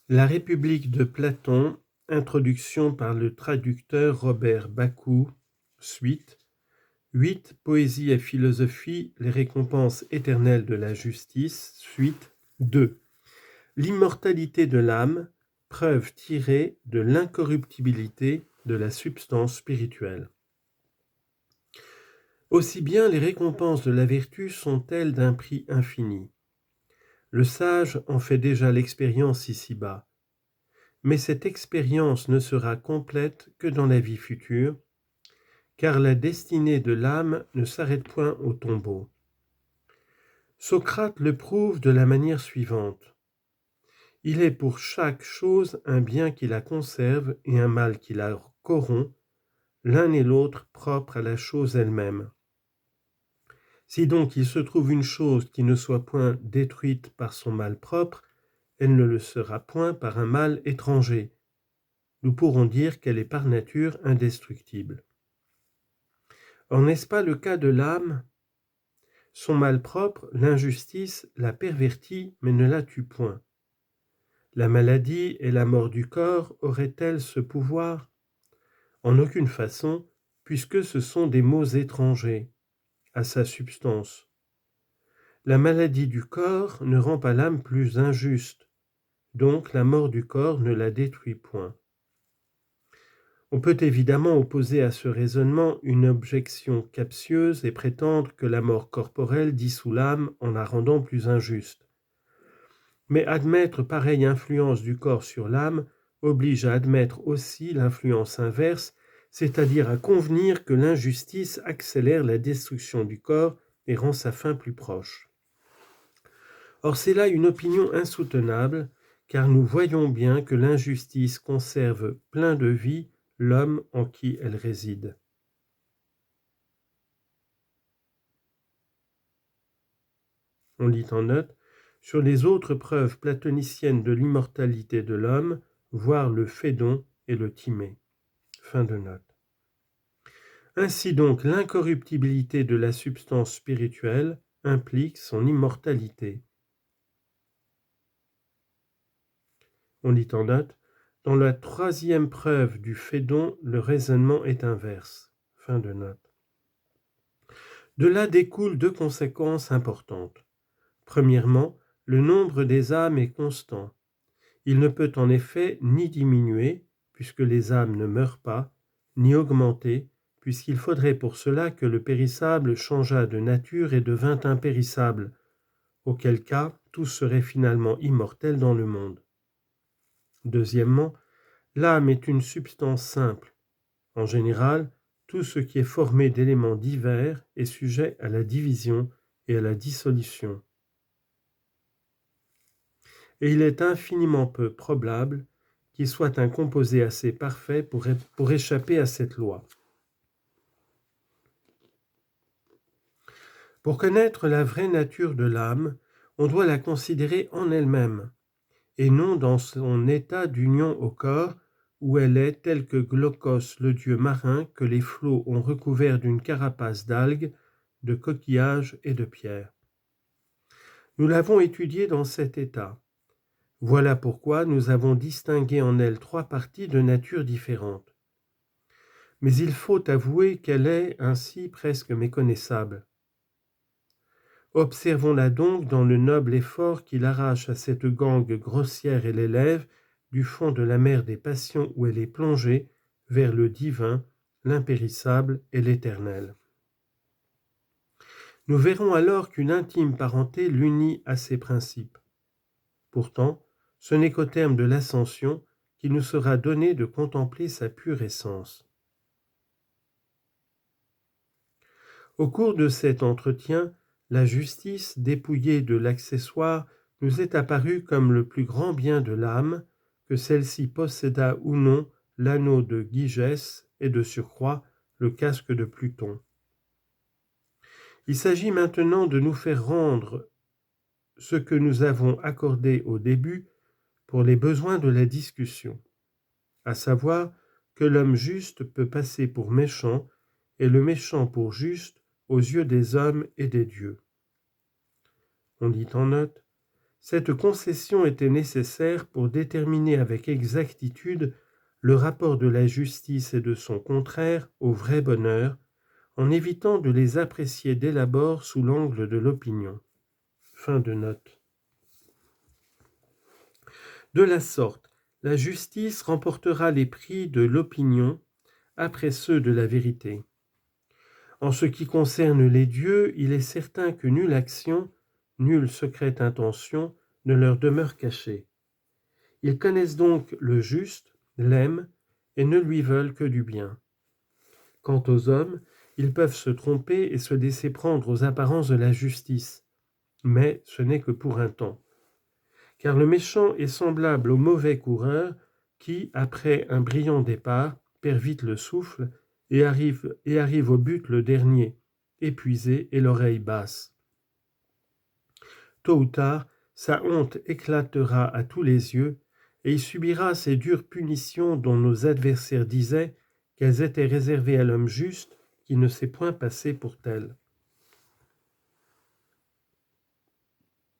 La République de Platon, introduction par le traducteur Robert Bakou, suite. 8. Poésie et philosophie, les récompenses éternelles de la justice, suite. 2. L'immortalité de l'âme, preuve tirée de l'incorruptibilité de la substance spirituelle. Aussi bien les récompenses de la vertu sont-elles d'un prix infini. Le sage en fait déjà l'expérience ici-bas. Mais cette expérience ne sera complète que dans la vie future, car la destinée de l'âme ne s'arrête point au tombeau. Socrate le prouve de la manière suivante. Il est pour chaque chose un bien qui la conserve et un mal qui la corrompt, l'un et l'autre propres à la chose elle-même. Si donc il se trouve une chose qui ne soit point détruite par son mal propre, elle ne le sera point par un mal étranger. Nous pourrons dire qu'elle est par nature indestructible. Or, n'est-ce pas le cas de l'âme ? Son mal propre, l'injustice, la pervertit, mais ne la tue point. La maladie et la mort du corps auraient-elles ce pouvoir ? En aucune façon, puisque ce sont des maux étrangers à sa substance. La maladie du corps ne rend pas l'âme plus injuste, donc la mort du corps ne la détruit point. On peut évidemment opposer à ce raisonnement une objection captieuse et prétendre que la mort corporelle dissout l'âme en la rendant plus injuste. Mais admettre pareille influence du corps sur l'âme oblige à admettre aussi l'influence inverse, c'est-à-dire à convenir que l'injustice accélère la destruction du corps et rend sa fin plus proche. Or c'est là une opinion insoutenable, car nous voyons bien que l'injustice conserve plein de vie l'homme en qui elle réside. On lit en note, sur les autres preuves platoniciennes de l'immortalité de l'homme, voir le Phédon et le Timée. Fin de note. Ainsi donc, l'incorruptibilité de la substance spirituelle implique son immortalité. On lit en note, dans la troisième preuve du Phédon, le raisonnement est inverse. Fin de note. De là découlent deux conséquences importantes. Premièrement, le nombre des âmes est constant. Il ne peut en effet ni diminuer, puisque les âmes ne meurent pas, ni augmenter, puisqu'il faudrait pour cela que le périssable changeât de nature et devînt impérissable, auquel cas tout serait finalement immortel dans le monde. Deuxièmement, l'âme est une substance simple. En général, tout ce qui est formé d'éléments divers est sujet à la division et à la dissolution. Et il est infiniment peu probable qu'il soit un composé assez parfait pour échapper à cette loi. Pour connaître la vraie nature de l'âme, on doit la considérer en elle-même, et non dans son état d'union au corps, où elle est telle que Glaucos, le dieu marin, que les flots ont recouvert d'une carapace d'algues, de coquillages et de pierres. Nous l'avons étudiée dans cet état. Voilà pourquoi nous avons distingué en elle trois parties de nature différente. Mais il faut avouer qu'elle est ainsi presque méconnaissable. Observons-la donc dans le noble effort qu'il arrache à cette gangue grossière et l'élève du fond de la mer des passions où elle est plongée vers le divin, l'impérissable et l'éternel. Nous verrons alors qu'une intime parenté l'unit à ces principes. Pourtant, ce n'est qu'au terme de l'ascension qu'il nous sera donné de contempler sa pure essence. Au cours de cet entretien, la justice, dépouillée de l'accessoire, nous est apparue comme le plus grand bien de l'âme, que celle-ci possédât ou non l'anneau de Gygès et de surcroît le casque de Pluton. Il s'agit maintenant de nous faire rendre ce que nous avons accordé au début pour les besoins de la discussion, à savoir que l'homme juste peut passer pour méchant et le méchant pour juste aux yeux des hommes et des dieux. On dit en note, Cette concession était nécessaire pour déterminer avec exactitude le rapport de la justice et de son contraire au vrai bonheur, en évitant de les apprécier dès l'abord sous l'angle de l'opinion. Fin de note. De la sorte, la justice remportera les prix de l'opinion après ceux de la vérité. En ce qui concerne les dieux, il est certain que nulle action, nulle secrète intention ne leur demeure cachée. Ils connaissent donc le juste, l'aiment et ne lui veulent que du bien. Quant aux hommes, ils peuvent se tromper et se laisser prendre aux apparences de la justice, mais ce n'est que pour un temps. Car le méchant est semblable au mauvais coureur qui, après un brillant départ, perd vite le souffle et arrive au but le dernier, épuisé et l'oreille basse. Tôt ou tard, sa honte éclatera à tous les yeux et il subira ces dures punitions dont nos adversaires disaient qu'elles étaient réservées à l'homme juste qui ne s'est point passé pour tel.